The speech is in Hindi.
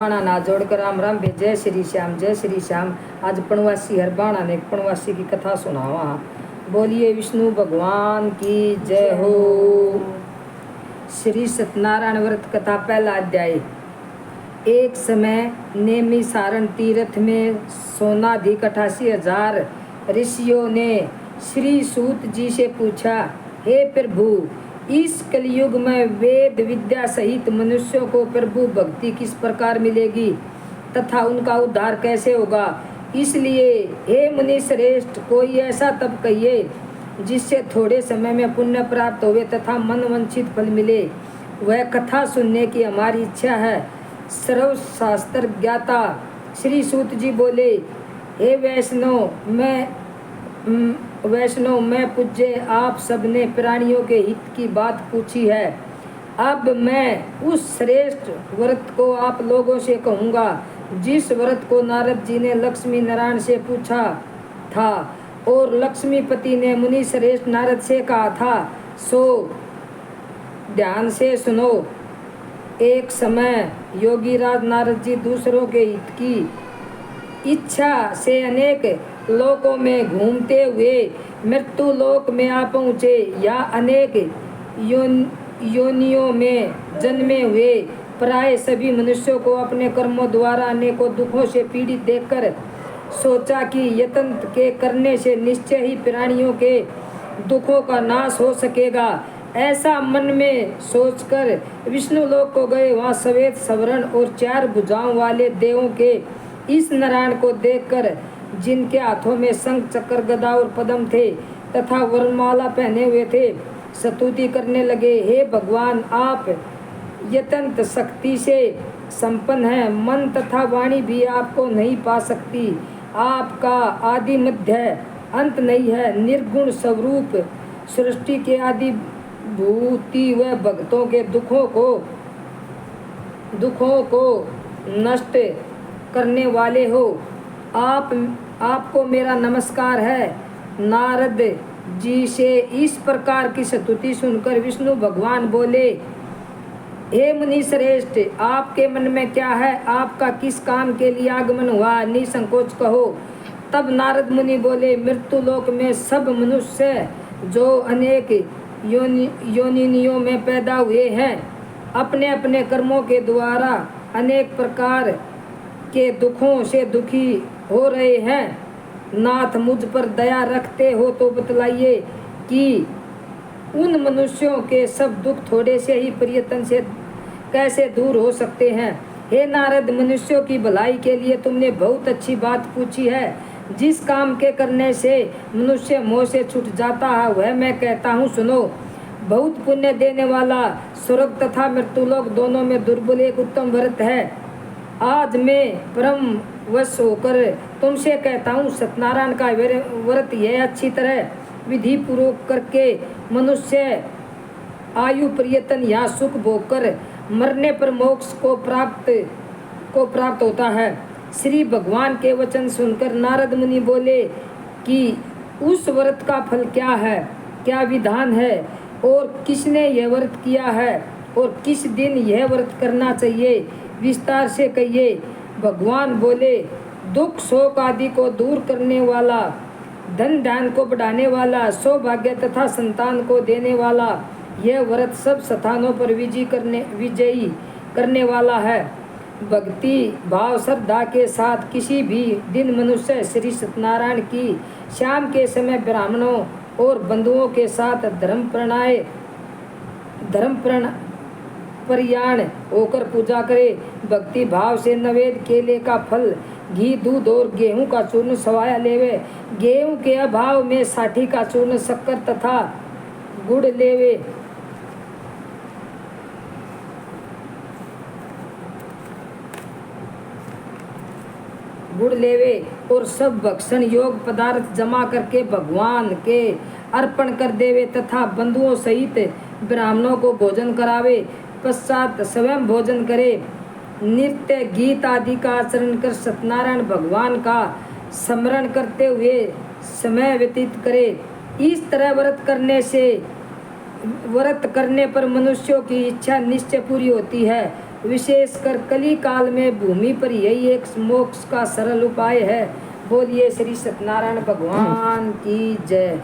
ना जोड़कर राम राम भे जय श्री श्याम जय श्री श्याम। आज पणवासी हरबाणा ने पणवासी की कथा सुनावा। बोलिए विष्णु भगवान की जय हो। श्री सत्यनारायण व्रत कथा पहला अध्याय। एक समय नेमी सारण तीर्थ में सोनाधिक 88,000 ऋषियों ने श्री सूत जी से पूछा, हे प्रभु, इस कलयुग में वेद विद्या सहित मनुष्यों को प्रभु भक्ति किस प्रकार मिलेगी तथा उनका उद्धार कैसे होगा। इसलिए हे मुनि श्रेष्ठ, कोई ऐसा तप कहिए जिससे थोड़े समय में पुण्य प्राप्त होवे तथा मन वांछित फल मिले। वह कथा सुनने की हमारी इच्छा है। सर्वशास्त्र ज्ञाता श्री सूत जी बोले, हे वैष्णव मैं पूज्य, आप सबने प्राणियों के हित की बात पूछी है। अब मैं उस श्रेष्ठ व्रत को आप लोगों से कहूँगा जिस व्रत को नारद जी ने लक्ष्मी नारायण से पूछा था और लक्ष्मीपति ने मुनि श्रेष्ठ नारद से कहा था। सो ध्यान से सुनो। एक समय योगी राज नारद जी दूसरों के हित की इच्छा से अनेक लोकों में घूमते हुए मृत्यु लोक में आ पहुँचे। या अनेक योनियों में जन्मे हुए प्राय सभी मनुष्यों को अपने कर्मों द्वारा अनेकों दुखों से पीड़ित देखकर सोचा कि यत्न के करने से निश्चय ही प्राणियों के दुखों का नाश हो सकेगा। ऐसा मन में सोचकर विष्णु लोक को गए। वहाँ श्वेत सवर्ण और 4 भुजाओं वाले देवों के इस नारायण को देखकर, जिनके हाथों में शंख चक्र गदा और पद्म थे तथा वरमाला पहने हुए थे, स्तुति करने लगे। हे भगवान, आप यतंत शक्ति से संपन्न हैं। मन तथा वाणी भी आपको नहीं पा सकती। आपका आदि मध्य अंत नहीं है। निर्गुण स्वरूप सृष्टि के आदि भूति व भक्तों के दुखों को नष्ट करने वाले हो। आपको मेरा नमस्कार है। नारद जी से इस प्रकार की स्तुति सुनकर विष्णु भगवान बोले, हे मुनि श्रेष्ठ, आपके मन में क्या है? आपका किस काम के लिए आगमन हुआ? निसंकोच कहो। तब नारद मुनि बोले, मृत्यु लोक में सब मनुष्य जो अनेक योनियों में पैदा हुए हैं, अपने अपने कर्मों के द्वारा अनेक प्रकार के दुखों से दुखी हो रहे हैं। नाथ, मुझ पर दया रखते हो तो बतलाइए कि उन मनुष्यों के सब दुख थोड़े से ही प्रयत्न से कैसे दूर हो सकते हैं। हे नारद, मनुष्यों की भलाई के लिए तुमने बहुत अच्छी बात पूछी है। जिस काम के करने से मनुष्य मोह से छूट जाता है वह मैं कहता हूँ, सुनो। बहुत पुण्य देने वाला स्वर्ग तथा मृत्युलोक दोनों में दुर्बल एक उत्तम व्रत है। आज मैं परम वश होकर तुमसे कहता हूँ, सत्यनारायण का व्रत यह अच्छी तरह विधि पूर्वक करके मनुष्य आयु प्रयत्न या सुख भोग कर मरने पर मोक्ष को प्राप्त होता है। श्री भगवान के वचन सुनकर नारद मुनि बोले कि उस व्रत का फल क्या है, क्या विधान है और किसने यह व्रत किया है और किस दिन यह व्रत करना चाहिए, विस्तार से कहिए। भगवान बोले, दुख शोक आदि को दूर करने वाला, धन धान को बढ़ाने वाला, सौभाग्य तथा संतान को देने वाला यह व्रत सब स्थानों पर विजयी करने वाला है। भक्ति भाव श्रद्धा के साथ किसी भी दिन मनुष्य श्री सत्यनारायण की शाम के समय ब्राह्मणों और बंधुओं के साथ धर्म परियाण होकर पूजा करे। भक्ति भाव से नवेद केले का फल, घी, दूध और गेहूं का चूर्ण सवाया लेवे। गेहूं के अभाव में साठी का चूर्ण, शक्कर तथा गुड़ लेवे और सब भक्षण योग पदार्थ जमा करके भगवान के अर्पण कर देवे तथा बंधुओं सहित ब्राह्मणों को भोजन करावे। पश्चात स्वयं भोजन करे। नृत्य गीत आदि का आचरण कर सत्यनारायण भगवान का स्मरण करते हुए समय व्यतीत करे। इस तरह व्रत करने पर मनुष्यों की इच्छा निश्चय पूरी होती है। विशेषकर कली काल में भूमि पर यही एक मोक्ष का सरल उपाय है। बोलिए श्री सत्यनारायण भगवान की जय।